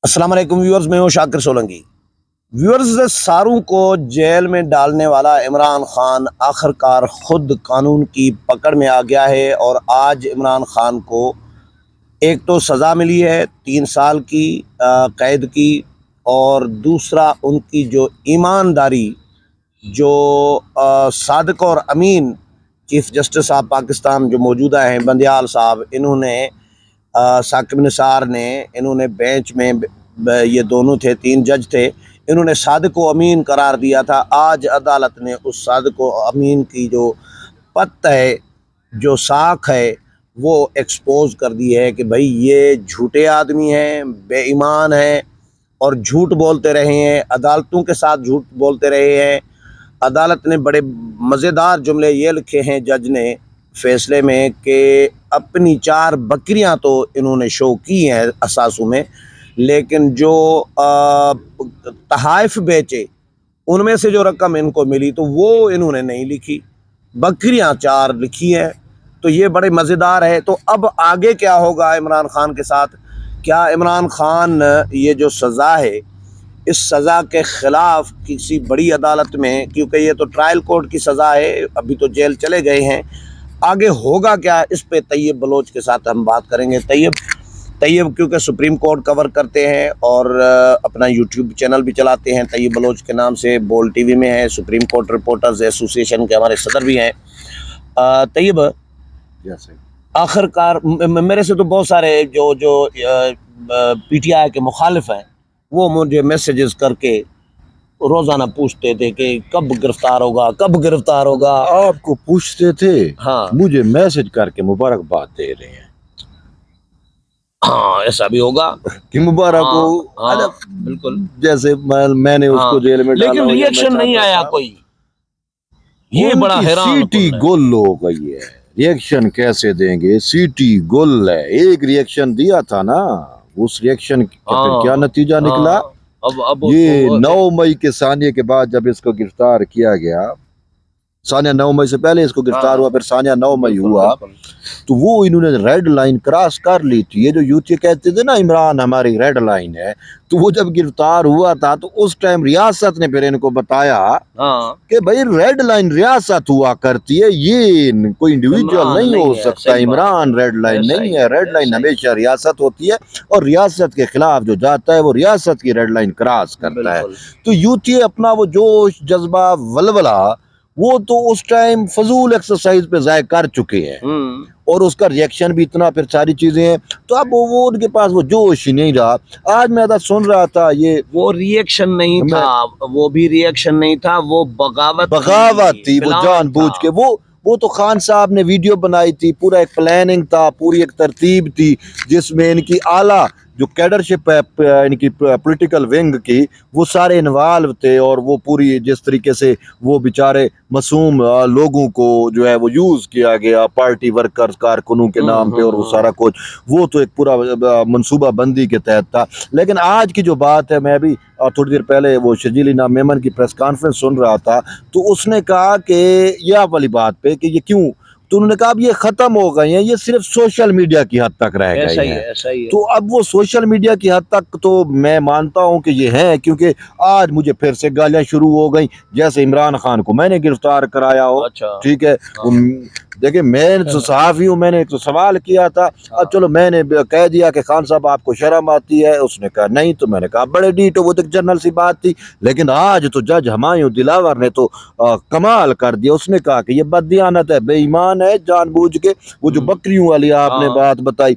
السلام علیکم ویورز، میں ہوں شاکر سولنگی۔ ویورز، ساروں کو جیل میں ڈالنے والا عمران خان آخر کار خود قانون کی پکڑ میں آ گیا ہے، اور آج عمران خان کو ایک تو سزا ملی ہے 3 سال کی قید کی، اور دوسرا ان کی جو ایمانداری، جو صادق اور امین چیف جسٹس آف پاکستان جو موجودہ ہیں بندیال صاحب، انہوں نے ثاقب نثار نے، انہوں نے بینچ میں یہ دونوں تھے، 3 جج تھے، انہوں نے صادق و امین قرار دیا تھا۔ آج عدالت نے اس صادق و امین کی جو پت ہے، جو ساکھ ہے، وہ ایکسپوز کر دی ہے کہ بھائی یہ جھوٹے آدمی ہیں، بے ایمان ہیں، اور جھوٹ بولتے رہے ہیں، عدالتوں کے ساتھ جھوٹ بولتے رہے ہیں۔ عدالت نے بڑے مزیدار جملے یہ لکھے ہیں جج نے فیصلے میں کہ اپنی 4 بکریاں تو انہوں نے شو کی ہیں اثاثوں میں، لیکن جو تحائف بیچے ان میں سے جو رقم ان کو ملی تو وہ انہوں نے نہیں لکھی، بکریاں 4 لکھی ہیں۔ تو یہ بڑے مزیدار ہے۔ تو اب آگے کیا ہوگا عمران خان کے ساتھ؟ کیا عمران خان یہ جو سزا ہے، اس سزا کے خلاف کسی بڑی عدالت میں، کیونکہ یہ تو ٹرائل کورٹ کی سزا ہے، ابھی تو جیل چلے گئے ہیں، آگے ہوگا کیا؟ اس پہ طیب بلوچ کے ساتھ ہم بات کریں گے۔ طیب کیونکہ سپریم کورٹ کور کرتے ہیں اور اپنا یوٹیوب چینل بھی چلاتے ہیں طیب بلوچ کے نام سے، بول ٹی وی میں ہے، سپریم کورٹ رپورٹرز ایسوسی ایشن کے ہمارے صدر بھی ہیں۔ طیب، آخر کار میرے سے تو بہت سارے جو پی ٹی آئی کے مخالف ہیں، وہ مجھے میسیجز کر کے روزانہ پوچھتے تھے کہ کب گرفتار ہوگا، کب گرفتار ہوگا۔ آپ کو پوچھتے تھے، ہاں مجھے میسج کر کے مبارکباد دے رہے ہیں ہاں، ایسا بھی ہوگا کہ مبارک ہو۔ ہاں بالکل، جیسے میں نے اس کو جیل میں ڈالا لیکن ہو، یا میں ریئیکشن نہیں چاہتا آیا تھا۔ کوئی، یہ ان بڑا کی حیران سیٹی کن ہے۔ گل ہو گئی ہے، ریئیکشن کیسے دیں گے؟ سیٹی گل ہے۔ ایک ریئیکشن دیا تھا نا، اس ریئیکشن کا پھر کیا نتیجہ نکلا؟ اب یہ 9 مئی کے ثانیے کے بعد جب اس کو گرفتار کیا گیا، ثانیہ 9 مئی سے پہلے اس کو گرفتار ہوا، پھر ثانیہ 9 مئی ہوا، تو وہ انہوں نے ریڈ لائن کراس کر لی تھی۔ یہ جو یوتھی کہتے تھے نا عمران ہماری ریڈ لائن ہے، تو وہ جب گرفتار ہوا تھا تو اس ٹائم ریاست نے پھر ان کو بتایا کہ بھائی ریڈ لائن ریاست ہوا کرتی ہے، یہ کوئی انڈیویجول نہیں ہو سکتا۔ عمران ریڈ لائن نہیں ہے، ریڈ لائن ہمیشہ ریاست ہوتی ہے، اور ریاست کے خلاف جو جاتا ہے وہ ریاست کی ریڈ لائن کراس کرتا ہے۔ تو یوتھی اپنا وہ جوش، جذبہ، ولولہ، وہ تو اس ٹائم فضول ایکسرسائز پہ ضائع کر چکے ہیں، اور اس کا ریئیکشن بھی اتنا، پھر ساری چیزیں ہیں، تو اب وہ ان کے پاس وہ جوش ہی نہیں رہا۔ آج میں سن رہا تھا، یہ وہ ریئیکشن نہیں تھا، وہ بھی ریئیکشن نہیں تھا، وہ بغاوت تھی، وہ جان بوجھ کے وہ تو خان صاحب نے ویڈیو بنائی تھی، پورا ایک پلاننگ تھا، پوری ایک ترتیب تھی، جس میں ان کی اعلیٰ جو کیڈرشپ ہے ان کی پولیٹیکل ونگ کی، وہ سارے انوالو تھے، اور وہ پوری جس طریقے سے وہ بیچارے معصوم لوگوں کو جو ہے وہ یوز کیا گیا پارٹی ورکرز، کارکنوں کے نام پہ، اور وہ سارا کچھ، وہ تو ایک پورا منصوبہ بندی کے تحت تھا۔ لیکن آج کی جو بات ہے، میں بھی تھوڑی دیر پہلے وہ شجیل انعام میمن کی پریس کانفرنس سن رہا تھا، تو اس نے کہا کہ یہ آپ والی بات پہ کہ یہ کیوں، تو انہوں نے کہا اب یہ ختم ہو گئے ہیں، یہ صرف سوشل میڈیا کی حد تک رہ گئے ہیں۔ تو اب وہ سوشل میڈیا کی حد تک تو میں مانتا ہوں کہ یہ ہیں، کیونکہ آج مجھے پھر سے گالیاں شروع ہو گئیں، جیسے عمران خان کو میں نے گرفتار کرایا ہو، ٹھیک ہے، دیکھیں میں تو صحافی ہوں، میں نے تو سوال کیا تھا، اب چلو میں نے کہہ دیا کہ خان صاحب آپ کو شرم آتی ہے، اس نے کہا نہیں، تو میں نے کہا بڑے ڈیٹو، وہ تو جنرل سی بات تھی۔ لیکن آج تو جج ہمایوں دلاور نے تو کمال کر دیا، اس نے کہا کہ یہ بددیانت ہے، بے ایمان ہے، جان بوجھ کے وہ جو بکریوں والی آپ نے بات بتائی۔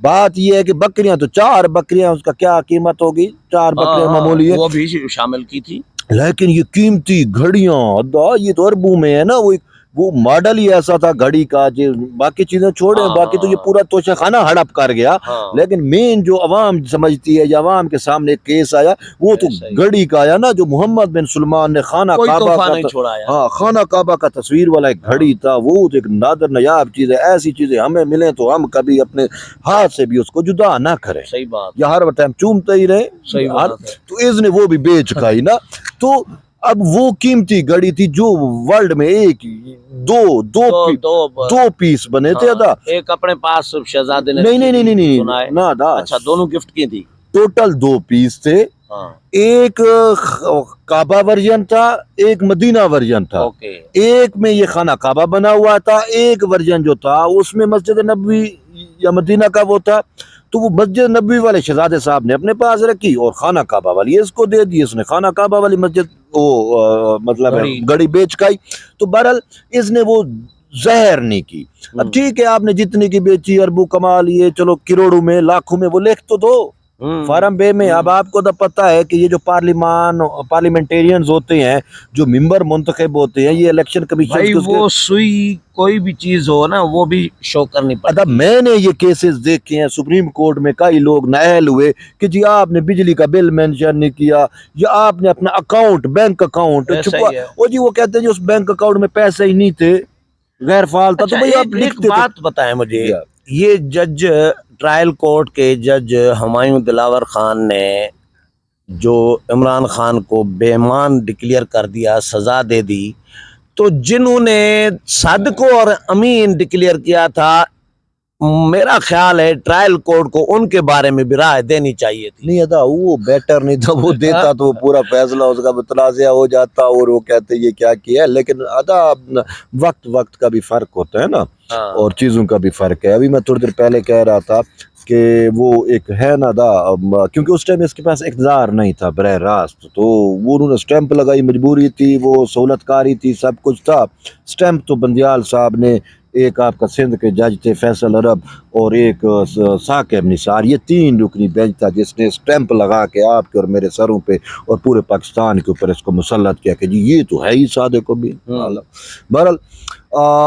بات یہ ہے کہ بکریاں تو 4 بکریاں، اس کا کیا قیمت ہوگی؟ 4 بکریاں معمولی ہے، وہ بھی شامل کی تھی، لیکن یہ قیمتی گھڑیاں، یہ تو اربوں میں ہے نا، وہ ماڈل ہی ایسا تھا گھڑی کا، جو باقی چیزیں چھوڑیں، باقی تو یہ پورا توشہ خانہ ہڑپ کر گیا۔ لیکن مین جو عوام سمجھتی ہے، یا عوام کے سامنے ایک کیس آیا، وہ تو گھڑی کا آیا نا، جو محمد بن سلمان نے خانہ کعبہ کا تصویر والا ایک گھڑی تھا، وہ ایک نادر نایاب چیز ہے۔ ایسی چیزیں ہمیں ملیں تو ہم کبھی اپنے ہاتھ سے بھی اس کو جدا نہ کریں، یا ہر ٹائم چومتے ہی رہے، تو اس نے وہ بھی بیچ کھائی نا۔ تو اب وہ قیمتی گھڑی تھی جو ورلڈ میں ایک دو پیس بنے تھے، ایک اپنے پاس شہزادے نے، نہیں، اچھا دونوں گفٹ کی تھی، ٹوٹل 2 پیس تھے، ہاں ایک کعبہ ورژن تھا، ایک مدینہ ورژن تھا. اوکے ایک میں یہ خانہ کعبہ بنا ہوا تھا، ایک ورژن جو تھا اس میں مسجد نبوی یا مدینہ کا وہ تھا. تو وہ مسجد نبوی والے شہزادے صاحب نے اپنے پاس رکھی اور خانہ کعبہ والی اس کو دے دی. اس نے خانہ کعبہ والی مسجد وہ مطلب گڑی بیچ کائی. تو بہرحال اس نے وہ زہر نہیں کی. اب ٹھیک ہے آپ نے جتنی کی بیچی اربوں کما لیے، چلو کروڑوں میں لاکھوں میں وہ لکھ تو دو فارم بے میں. اب آپ کو تو پتہ ہے کہ یہ جو پارلیمنٹیرینز ہوتے ہیں جو ممبر منتخب ہوتے ہیں، یہ الیکشن بھائی کمیشن وہ سوئی کوئی بھی چیز ہو نا وہ بھی شو کرنی پڑتی. ادب میں نے یہ کیسز دیکھے ہیں سپریم کورٹ میں، کئی لوگ نااہل ہوئے کہ جی آپ نے بجلی کا بل مینشن نہیں کیا یا آپ نے اپنا اکاؤنٹ بینک اکاؤنٹ چھپا، وہ جی وہ کہتے ہیں جی اس بینک اکاؤنٹ میں پیسے ہی نہیں تھے، غیر فعال تھا. تو بھائی آپ ایک لکھتے بات بتائیں مجھے، یہ جج ٹرائل کورٹ کے جج ہمایوں دلاور خان نے جو عمران خان کو بے ایمان ڈکلیئر کر دیا، سزا دے دی، تو جنہوں نے صادق اور امین ڈکلیئر کیا تھا، میرا خیال ہے ٹرائل کورٹ کو ان کے بارے میں بھی رائے دینی چاہیے تھی. نہیں ادا وہ بیٹر نہیں تھا، وہ دیتا تو وہ پورا فیصلہ اس کا متنازع ہو جاتا اور وہ کہتے یہ کیا کیا ہے. لیکن ادا وقت کا بھی فرق ہوتا ہے نا، اور چیزوں کا بھی فرق ہے. ابھی میں تھوڑی دیر پہلے کہہ رہا تھا کہ وہ ایک ہے نا دا، کیونکہ اس ٹائم اس کے پاس اقتدار نہیں تھا براہ راست، تو وہ انہوں نے سٹیمپ لگائی، مجبوری تھی، وہ سہولت کاری تھی، سب کچھ تھا. سٹیمپ تو بندیال صاحب نے، ایک آپ کا سندھ کے جج تھے فیصل عرب، اور ایک ثاقب نثار، یہ 3 رکنی بینچ تھا جس نے سٹیمپ لگا کے آپ کے اور میرے سروں پہ اور پورے پاکستان کے اوپر اس کو مسلط کیا کہ جی یہ تو ہے ہی صادق امین. بہرحال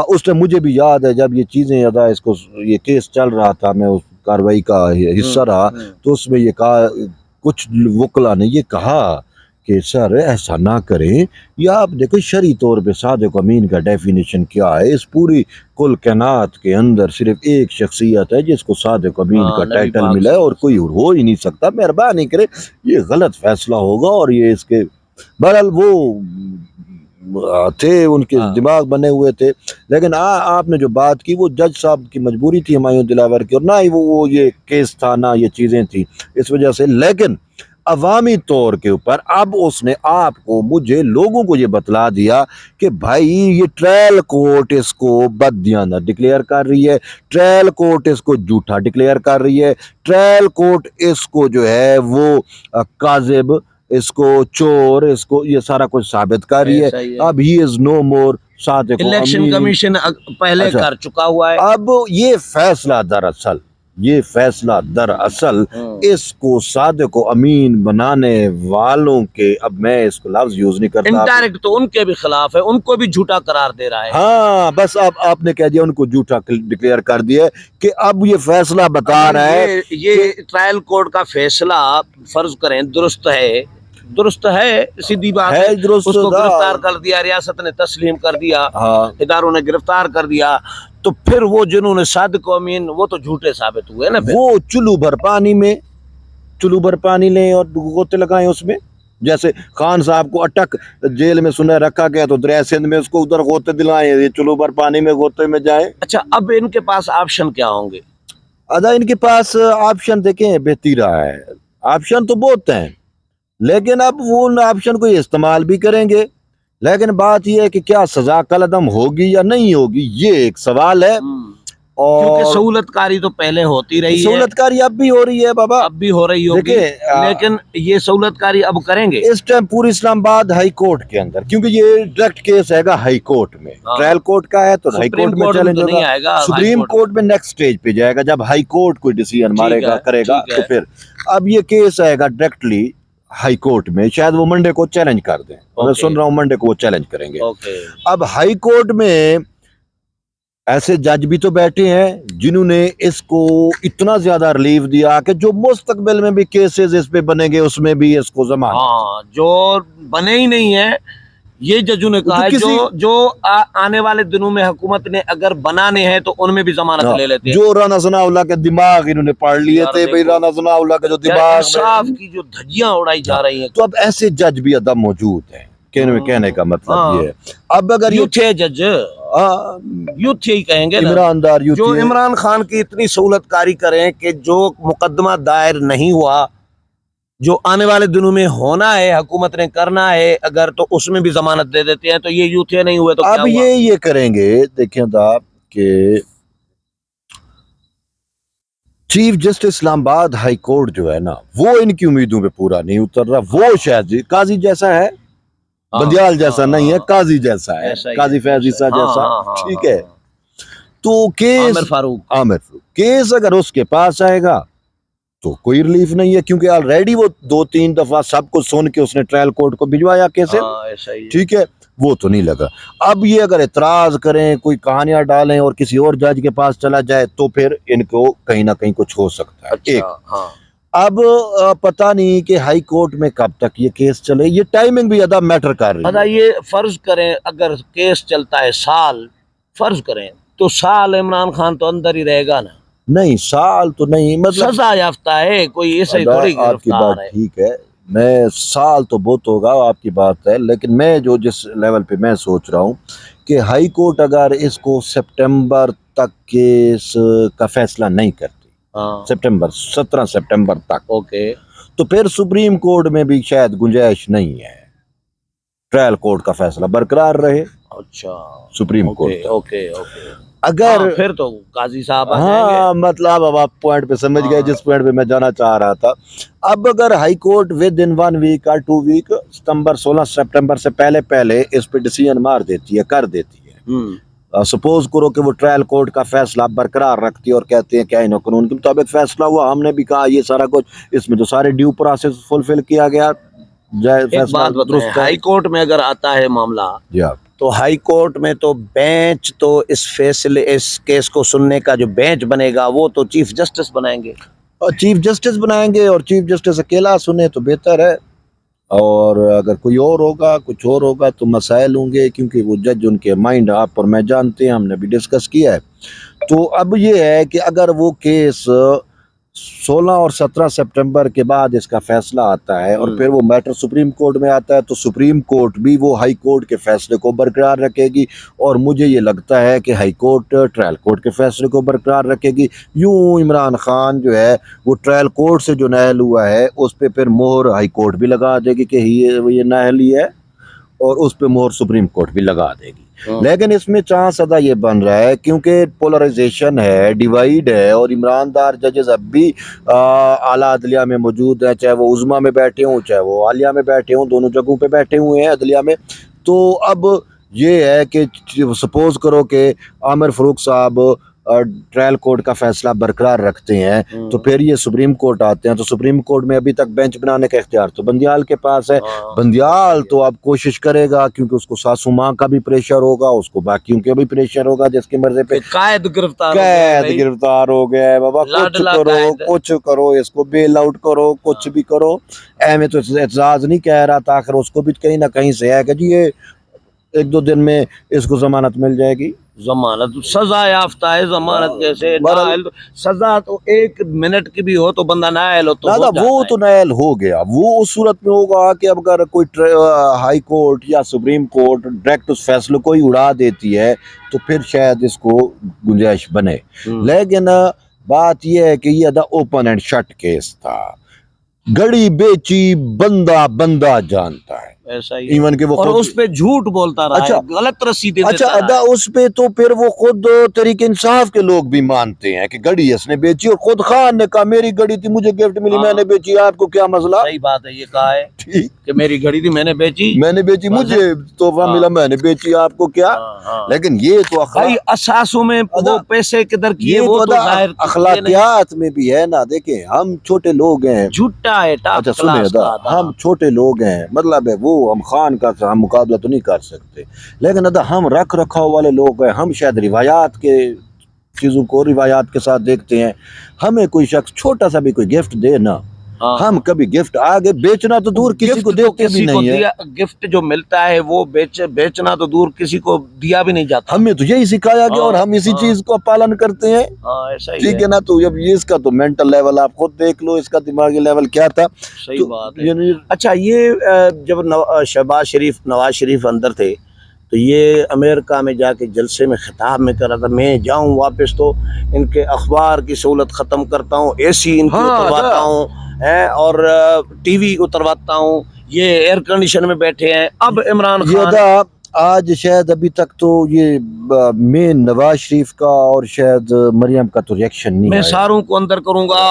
اس نے مجھے بھی یاد ہے جب یہ چیزیں ادا اس کو یہ کیس چل رہا تھا، میں اس کاروائی کا حصہ رہا، تو اس میں یہ کہا کچھ وکلا نے یہ کہا کہ سر ایسا نہ کریں، یا آپ دیکھو شرعی طور پہ صادق امین کا ڈیفینیشن کیا ہے. اس پوری کل کائنات کے اندر صرف ایک شخصیت ہے جس کو صادق امین کا ٹائٹل ملا ہے اور کوئی ہو ہی نہیں سکتا. مہربانی کرے یہ غلط فیصلہ ہوگا. اور یہ اس کے بہرحال وہ تھے، ان کے دماغ بنے ہوئے تھے. لیکن آپ نے جو بات کی وہ جج صاحب کی مجبوری تھی ہمایوں دلاور کی، اور نہ ہی وہ یہ کیس تھا، نہ یہ چیزیں تھیں اس وجہ سے. لیکن عوامی طور کے اوپر اب اس نے آپ کو، مجھے، لوگوں کو یہ بتلا دیا کہ بھائی یہ ٹرائل کورٹ اس کو بددیانت ڈکلیئر کر رہی ہے، ٹرائل کورٹ اس کو جھوٹا ڈکلیئر کر رہی ہے، ٹرائل کورٹ اس کو جو ہے وہ کاذب، اس کو چور، اس کو یہ سارا کچھ ثابت کر رہی ہے. اب ہی از نو مور صادق امین. الیکشن کمیشن پہلے کر چکا ہوا ہے. اب یہ فیصلہ دراصل اس کو صادق و امین بنانے والوں کے، اب میں اس کو لفظ یوز نہیں کرتا، انڈائریکٹ تو ان کے بھی خلاف ہے، ان کو بھی جھوٹا قرار دے رہا ہے. ہاں بس اب آپ نے کہہ دیا ان کو جھوٹا ڈکلیئر کر دیا کہ اب یہ فیصلہ بتا رہا ہے. یہ ٹرائل کورٹ کا فیصلہ فرض کریں درست ہے، سیدھی بات ہے، اس کو گرفتار کر دیا، ریاست نے تسلیم کر دیا، اداروں نے گرفتار کر دیا، تو پھر وہ جنہوں نے صادق و امین وہ تو جھوٹے ثابت ہوئے نا. وہ چلو بھر پانی لیں اور غوطے لگائیں اس میں. جیسے خان صاحب کو اٹک جیل میں سنا رکھا گیا تو دریا سندھ میں اس کو ادھر غوطے دلائیں، یہ چلو بھر پانی میں غوطے میں جائیں. اچھا اب ان کے پاس آپشن کیا ہوں گے؟ ان کے پاس آپشن دیکھیں بہتیرا ہے، آپشن تو بہت ہیں، لیکن اب وہ ان آپشن کو استعمال بھی کریں گے. لیکن بات یہ ہے کہ کیا سزا کالعدم ہوگی یا نہیں ہوگی، یہ ایک سوال ہے. کیونکہ سہولت کاری تو پہلے ہوتی رہی ہے، سہولت کاری اب بھی ہو رہی ہے بابا، اب بھی ہو رہی ہوگی، لیکن یہ سہولت کاری اب کریں گے اس ٹائم پوری اسلام آباد ہائی کورٹ کے اندر، کیونکہ یہ ڈائریکٹ کیس ہے گا ہائی کورٹ میں. ٹرائل کورٹ کا ہے تو ہائی کورٹ میں چیلنج ہوگا، سپریم کورٹ میں نیکسٹ سٹیج پہ جائے گا جب ہائی کورٹ کوئی ڈیسیژن مارے گا کرے گا. تو پھر اب یہ کیس آئے گا ڈائریکٹلی ہائی کورٹ میں، شاید وہ منڈے کو چیلنج کر دیں، میں سن رہا ہوں منڈے کو وہ چیلنج کریں گے. اب ہائی کورٹ میں ایسے جج بھی تو بیٹھے ہیں جنہوں نے اس کو اتنا زیادہ ریلیف دیا کہ جو مستقبل میں بھی کیسز اس پہ بنے گے اس میں بھی اس کو ضمانت، جو بنے ہی نہیں ہے. یہ ججوں نے کہا ہے جو آنے والے دنوں میں حکومت نے اگر بنانے ہیں تو ان میں بھی ضمانت لے لیتے ہیں. جو رانا ثناء اللہ کے دماغ انہوں نے پڑھ لیے تھے بھائی، رانا ثناء اللہ کے جو دماغ انصاف کی جو دھجیاں اڑائی جا رہی ہیں، تو اب ایسے جج بھی ادب موجود ہیں. کہنے کا مطلب یہ ہے اب اگر یوتھ ہے جج، یوتھ ہی کہیں گے عمران دار جو عمران خان کی اتنی سہولت کاری کریں کہ جو مقدمہ دائر نہیں ہوا جو آنے والے دنوں میں ہونا ہے حکومت نے کرنا ہے اگر تو اس میں بھی ضمانت دے دیتے ہیں تو یہ یوں تھے نہیں ہوئے تو کیا اب ہوا؟ یہ کریں گے. دیکھیں آپ کہ چیف جسٹس اسلام آباد ہائی کورٹ جو ہے نا وہ ان کی امیدوں پہ پورا نہیں اتر رہا. وہ شاید قاضی جیسا ہے, بندیال جیسا نہیں ہے, قاضی جیسا ہے, ایسا ہی قاضی ہے، فیض عیسیٰ جیسا. ٹھیک ہے, تو کیس عامر فاروق عامر فاروق کیس اگر اس کے پاس آئے گا تو کوئی ریلیف نہیں ہے, کیونکہ آلریڈی وہ 2-3 دفعہ سب کو سن کے اس نے ٹرائل کورٹ کو بھجوایا کیسے. ایسا ہی ہے. ٹھیک ہے, وہ تو نہیں لگا. اب یہ اگر اعتراض کریں, کوئی کہانیاں ڈالیں اور کسی اور جج کے پاس چلا جائے تو پھر ان کو کہیں نہ کہیں کچھ ہو سکتا ہے. ایک ہاں اب پتہ نہیں کہ ہائی کورٹ میں کب تک یہ کیس چلے. یہ ٹائمنگ بھی زیادہ میٹر کر رہی ہے. یہ فرض کریں اگر کیس چلتا ہے سال, فرض کریں تو سال عمران خان تو اندر ہی رہے گا نا. نہیں سال تو نہیں, مطلب سزا یافتہ ہے, کوئی ایسا ہی تھوڑی آپ کی بات گرفتار ہے. ٹھیک ہے, میں سال تو بہت ہوگا آپ کی بات ہے, لیکن میں جو جس لیول پہ میں سوچ رہا ہوں کہ ہائی کورٹ اگر اس کو سپٹمبر تک کیس کا فیصلہ نہیں کرتی, سپٹمبر 17 سپٹمبر تک, اوکے, تو پھر سپریم کورٹ میں بھی شاید گنجائش نہیں ہے, ٹرائل کورٹ کا فیصلہ برقرار رہے اچھا, سپریم کورٹ تک. اوکے, اگر پھر تو قاضی صاحب آ جائیں گے. ہاں مطلب اب آپ پوائنٹ پہ سمجھ گئے جس پوائنٹ پہ میں جانا چاہ رہا تھا. اب اگر high court within 1 week اور 2 ویک 16 سپٹمبر سے پہلے اس پہ ڈیسیژن مار دیتی ہے, کر دیتی ہے, سپوز کرو کہ وہ ٹرائل کورٹ کا فیصلہ برقرار رکھتی ہے اور کہتے ہیں کہ آئین و قانون کے مطابق فیصلہ ہوا, ہم نے بھی کہا یہ سارا کچھ اس میں تو سارے ڈیو پروسیس فلفل کیا گیا, ایک بات بتائیں, ہائی کورٹ میں اگر آتا ہے معاملہ تو ہائی کورٹ میں تو بینچ تو اس کیس کو سننے کا جو بینچ بنے گا وہ تو چیف جسٹس بنائیں گے. اور چیف جسٹس بنائیں گے, اور چیف جسٹس اکیلا سنے تو بہتر ہے, اور اگر کوئی اور ہوگا کچھ اور ہوگا تو مسائل ہوں گے, کیونکہ وہ جج ان کے مائنڈ آپ اور میں جانتے ہیں, ہم نے بھی ڈسکس کیا ہے. تو اب یہ ہے کہ اگر وہ کیس 16 اور 17 سپٹمبر کے بعد اس کا فیصلہ آتا ہے اور پھر وہ میٹر سپریم کورٹ میں آتا ہے تو سپریم کورٹ بھی وہ ہائی کورٹ کے فیصلے کو برقرار رکھے گی, اور مجھے یہ لگتا ہے کہ ہائی کورٹ ٹرائل کورٹ کے فیصلے کو برقرار رکھے گی. یوں عمران خان جو ہے وہ ٹرائل کورٹ سے جو نااہل ہوا ہے اس پہ پھر مہر ہائی کورٹ بھی لگا دے گی کہ یہ نااہل ہی ہے, اور اس پہ مہر سپریم کورٹ بھی لگا دے گی. لیکن اس میں چانس ادا یہ بن رہا ہے کیونکہ پولرائزیشن ہے, ڈیوائیڈ ہے, اور عمران دار ججز اب بھی اعلیٰ عدلیہ میں موجود ہیں, چاہے وہ عظمیٰ میں بیٹھے ہوں چاہے وہ عالیہ میں بیٹھے ہوں, دونوں جگہوں پہ بیٹھے ہوئے ہیں عدلیہ میں. تو اب یہ ہے کہ سپوز کرو کہ عامر فاروق صاحب ٹرائل کورٹ کا فیصلہ برقرار رکھتے ہیں تو پھر یہ سپریم کورٹ آتے ہیں, تو سپریم کورٹ میں ابھی تک بینچ بنانے کا اختیار تو بندیال کے پاس ہے. بندیال تو اب کوشش کرے گا کیونکہ اس کو ساسو ماں کا بھی پریشر ہوگا, اس کو باقیوں کے بھی پریشر ہوگا, جس کی مرضی پہ قائد گرفتار ہو گیا ہے بابا, کچھ کرو اس کو بیل آؤٹ کرو, کچھ بھی کرو. میں تو اعتراض نہیں کہہ رہا تھا, آخر اس کو بھی کہیں نہ کہیں سے ہے کہ جی یہ 1-2 دن میں اس کو ضمانت مل جائے گی. ضمانت سزا یافتہ ہے, ضمانت کیسے نااہل, سزا تو 1 منٹ کی بھی ہو تو بندہ نااہل ہو تو وہ تو نااہل ہو گیا. وہ اس صورت میں ہوگا کہ اب اگر کوئی ہائی کورٹ یا سپریم کورٹ ڈائریکٹ اس فیصلے کو ہی اڑا دیتی ہے تو پھر شاید اس کو گنجائش بنے. لیکن بات یہ ہے کہ یہ اوپن اینڈ شٹ کیس تھا, گڑی بیچی بندہ جانتا ہے, ایسا ہی ایون کہ وہ اور اس پہ جھوٹ بولتا رہا ہے, غلط رسیدیں دیتا رہا ہے. اس پہ تو پھر وہ خود تحریک انصاف کے لوگ بھی مانتے ہیں کہ گڑی اس نے بیچی, اور خود خان نے کہا میری گڑی تھی, مجھے گفٹ ملی, میں نے بیچی, آپ کو کیا مسئلہ. صحیح بات ہے, یہ کہا ہے کہ میری گھڑی تھی میں نے بیچی, مجھے تحفہ ملا, میں نے بیچی, آپ کو کیا. لیکن یہ تو اساسوں میں وہ پیسے کدھر کیے یہ وہ تو اخلاقیات میں بھی ہے نا. دیکھیں ہم چھوٹے لوگ ہیں, جھوٹا ہے, اچھا سنیں ہم چھوٹے لوگ ہیں, مطلب ہے وہ ہم خان کا ہم مقابلہ تو نہیں کر سکتے, لیکن ہم رکھ رکھاؤ والے لوگ ہیں, ہم شاید روایات کے چیزوں کو روایات کے ساتھ دیکھتے ہیں. ہمیں کوئی شخص چھوٹا سا بھی کوئی گفٹ دے نا, ہم کبھی گفٹ آگے بیچنا تو دور کسی کو دیتے بھی نہیں ہے. گفٹ جو ملتا ہے وہ بیچنا تو دور کسی کو دیا بھی نہیں جاتا. ہمیں تو یہی سکھایا گیا اور ہم اسی چیز کو پالن کرتے ہیں. ٹھیک ہے نا, تو اب یہ اس کا تو مینٹل لیول آپ خود دیکھ لو, اس کا دماغی لیول کیا تھا. صحیح بات ہے. اچھا, یہ جب نواز شریف اندر تھے تو یہ امریکہ میں جا کے جلسے میں خطاب میں کر رہا تھا میں جاؤں واپس تو ان کے اخبار کی سہولت ختم کرتا ہوں، اے سی ان کی اترواتا ہوں اور ٹی وی اترواتا ہوں، یہ ایئر کنڈیشن میں بیٹھے ہیں۔ اب عمران خان آج شاید ابھی تک تو یہ مین نواز شریف کا اور شاید مریم کا تو ریئیکشن نہیں میں آیا۔ ساروں کو اندر کروں گا،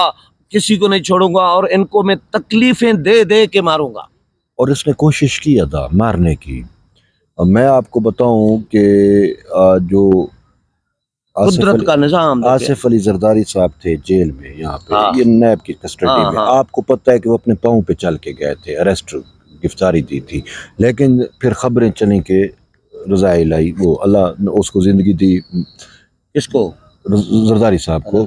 کسی کو نہیں چھوڑوں گا اور ان کو میں تکلیفیں دے دے کے ماروں گا۔ اور اس نے کوشش کی تھا مارنے کی۔ میں آپ کو بتاؤں کہ جو قدرت کا نظام آصف علی زرداری صاحب تھے جیل میں یہاں پہ، یہ نیب کی کسٹڈی میں، آپ کو پتہ ہے کہ وہ اپنے پاؤں پہ چل کے گئے تھے، اریسٹ گرفتاری دی تھی، لیکن پھر خبریں چلیں کہ رضا الہی، وہ اللہ اس کو زندگی دی، اس کو زرداری صاحب کو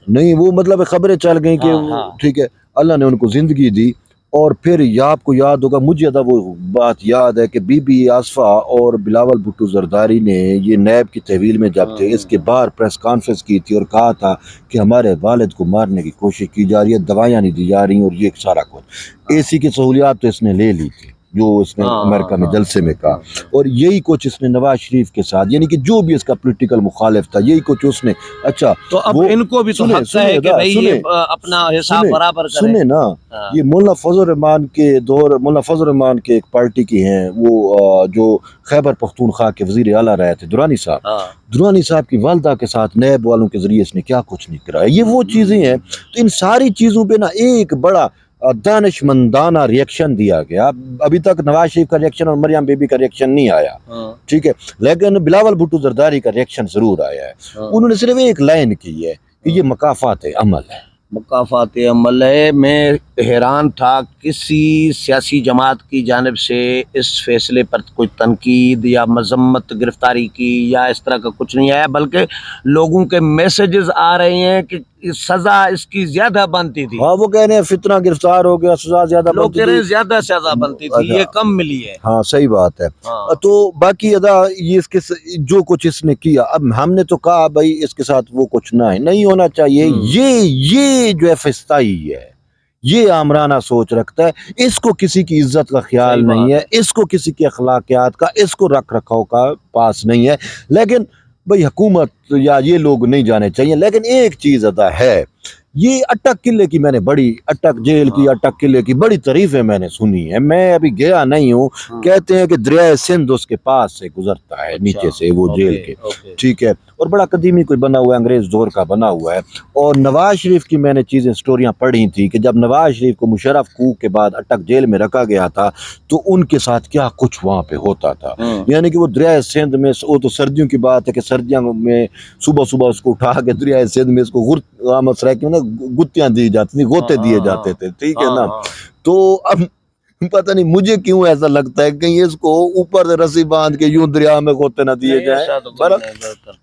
نہیں، وہ مطلب خبریں چل گئیں کہ ٹھیک ہے اللہ نے ان کو زندگی دی۔ اور پھر آپ کو یاد ہوگا، مجھے وہ بات یاد ہے کہ بی بی آصفہ اور بلاول بھٹو زرداری نے یہ نیب کی تحویل میں جب تھے اس کے بعد پریس کانفرنس کی تھی اور کہا تھا کہ ہمارے والد کو مارنے کی کوشش کی جا رہی ہے، دوائیاں نہیں دی جا رہی اور یہ سارا کچھ۔ اے سی کی سہولیات تو اس نے لے لی تھی جو اس نے امریکہ میں جلسے میں کہا، اور یہی کچھ اس نے نواز شریف کے ساتھ، یعنی کہ جو بھی اس کا پولیٹیکل مخالف تھا یہی کچھ اس نے۔ اچھا تو اب ان کو بھی تو حق ہے کہ بھئی یہ اپنا حساب برابر کریں۔ سنیں نا، یہ مولانا فضل الرحمان کے دور، مولانا فضل الرحمان کے ایک پارٹی کی ہیں، وہ جو خیبر پختونخوا کے وزیر اعلیٰ رہے تھے، درانی صاحب، درانی صاحب کی والدہ کے ساتھ نیب والوں کے ذریعے اس نے کیا کچھ نہیں کرایا۔ یہ وہ چیزیں ہیں، تو ان ساری چیزوں پہ نا ایک بڑا دانش مندانہ ریئیکشن دیا گیا۔ ابھی تک نواز شریف کا ریئیکشن اور مریم بیبی کا ریئیکشن نہیں آیا، ٹھیک ہے، لیکن بلاول بھٹو زرداری کا ریئیکشن ضرور آیا ہے۔ انہوں نے صرف ایک لائن کی ہے کہ یہ مکافات عمل ہے، مکافات عمل ہے۔ میں حیران تھا کسی سیاسی جماعت کی جانب سے اس فیصلے پر کوئی تنقید یا مذمت گرفتاری کی یا اس طرح کا کچھ نہیں آیا، بلکہ لوگوں کے میسیجز آ رہے ہیں کہ سزا اس کی زیادہ بنتی تھی۔ ہاں وہ کہہ رہے ہیں فتنہ گرفتار ہو گیا، سزا زیادہ لوگ کہہ رہے ہیں زیادہ سزا بنتی تھی، یہ کم ملی ہے۔ ہاں صحیح بات ہے۔ تو باقی ادا یہ اس کے جو کچھ اس نے کیا، اب ہم نے تو کہا بھائی اس کے ساتھ وہ کچھ نہیں ہونا چاہیے۔ یہ جو ہے فسطائی ہے، یہ آمرانہ سوچ رکھتا ہے، اس کو کسی کی عزت کا خیال نہیں ہے، اس کو کسی کی اخلاقیات کا، اس کو رکھ رکھاؤ کا پاس نہیں ہے۔ لیکن بھائی حکومت یا یہ لوگ نہیں جانے چاہیے۔ لیکن ایک چیز ادا ہے، یہ اٹک قلعے کی میں نے بڑی، اٹک جیل کی، اٹک قلعے کی بڑی تعریفیں میں نے سنی ہے، میں ابھی گیا نہیں ہوں۔ کہتے ہیں کہ دریائے سندھ اس کے پاس سے گزرتا ہے نیچے سے وہ جیل کے، ٹھیک ہے، اور بڑا قدیمی کوئی بنا ہوا ہے، انگریز دور کا بنا ہوا ہے۔ اور نواز شریف کی میں نے چیزیں سٹوریاں پڑھی تھی کہ جب نواز شریف کو مشرف کو کے بعد اٹک جیل میں رکھا گیا تھا تو ان کے ساتھ کیا کچھ وہاں پہ ہوتا تھا، یعنی کہ وہ دریائے سندھ میں، وہ تو سردیوں کی بات ہے کہ سردیوں میں صبح صبح اس کو اٹھا کے دریائے سندھ میں اس کو گتیاں دی جاتی تھی، غوطے دیے جاتے تھے، ٹھیک ہے نا۔ تو اب پتہ نہیں مجھے کیوں ایسا لگتا ہے کہیں اس کو اوپر سے رسی باندھ کے یوں دریا میں غوطے نہ دیے جائیں،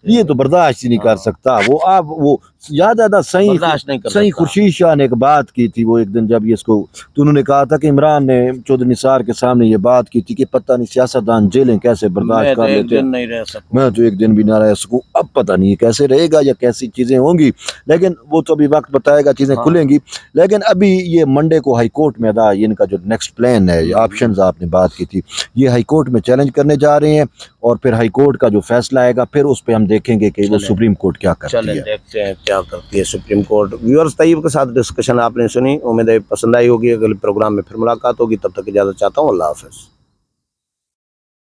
یہ تو برداشت ہی نہیں کر سکتا وہ۔ آپ وہ یاد آتا صحیح خورشید شاہ نے ایک بات کی تھی، وہ ایک دن جب یہ اس کو، تو انہوں نے کہا تھا کہ عمران نے چودھری نثار کے سامنے یہ بات کی تھی کہ پتہ نہیں سیاستدان جیلیں کیسے برداشت کر لیتے ہیں، میں تو ایک دن بھی نہ رہ سکوں۔ اب پتہ نہیں یہ کیسے رہے گا یا کیسی چیزیں ہوں گی، لیکن وہ تو ابھی وقت بتائے گا، چیزیں کھلیں گی۔ لیکن ابھی یہ منڈے کو ہائی کورٹ میں ادا، ان کا جو نیکسٹ پلان ہے، آپشنز آپ نے بات کی تھی، یہ ہائی کورٹ میں چیلنج کرنے جا رہے ہیں، اور پھر ہائی کورٹ کا جو فیصلہ آئے گا پھر اس پہ ہم دیکھیں گے کہ وہ سپریم کورٹ کیا کرتی ہے۔ چلیں دیکھتے ہیں کیا کرتی ہے سپریم کورٹ۔ ویورز طیب کے ساتھ ڈسکشن آپ نے سنی، امید ہے پسند آئی ہوگی۔ اگلے پروگرام میں پھر ملاقات ہوگی، تب تک اجازت چاہتا ہوں، اللہ حافظ۔